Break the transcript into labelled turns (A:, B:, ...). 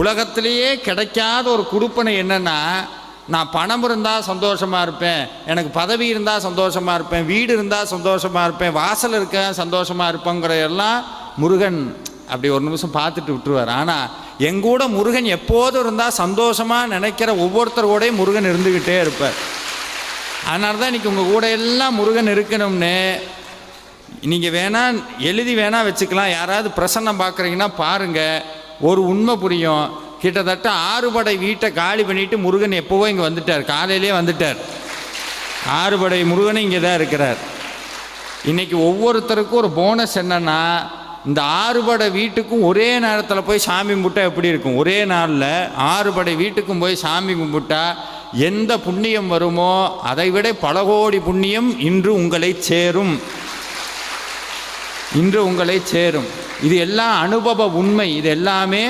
A: உலகத்திலேயே கிடைக்காத ஒரு கொடுப்பனை என்னென்னா, நான் பணம் இருந்தால் சந்தோஷமாக இருப்பேன், எனக்கு பதவி இருந்தால் சந்தோஷமாக இருப்பேன், வீடு இருந்தால் சந்தோஷமாக இருப்பேன், வாசல் இருக்க சந்தோஷமாக இருப்பேங்கிற எல்லாம் முருகன் அப்படி ஒரு நிமிஷம் பார்த்துட்டு விட்டுருவார். ஆனால் எங்கூட முருகன் எப்போதும் இருந்தால் சந்தோஷமாக நினைக்கிற ஒவ்வொருத்தரோடையும் முருகன் இருந்துக்கிட்டே இருப்பார். அதனால தான் இன்றைக்கி உங்கள் கூட எல்லாம் முருகன் இருக்கணும்னு நீங்கள் வேணால் எழுதி வேணால் வச்சுக்கலாம். யாராவது பிரசன்னம் பார்க்குறீங்கன்னா பாருங்கள், ஒரு உண்மை புரியும். கிட்டத்தட்ட 6 படை வீட்டை காலி பண்ணிவிட்டு முருகன் எப்போவோ இங்கே வந்துட்டார், காலையிலே வந்துட்டார். 6 படை முருகனும் இங்கே தான் இருக்கிறார். இன்றைக்கி ஒவ்வொருத்தருக்கும் ஒரு போனஸ் என்னென்னா, இந்த 6 படை வீட்டுக்கும் ஒரே நேரத்தில் போய் சாமி கும்பிட்டா எப்படி இருக்கும்? ஒரே நாளில் 6 படை வீட்டுக்கும் போய் சாமி கும்பிட்டா எந்த புண்ணியம் வருமோ அதை விட பல கோடி புண்ணியம் இன்று உங்களை சேரும். இன்று உங்களை சேரும். இது எல்லாம் அனுபவ உண்மை. இது எல்லாமே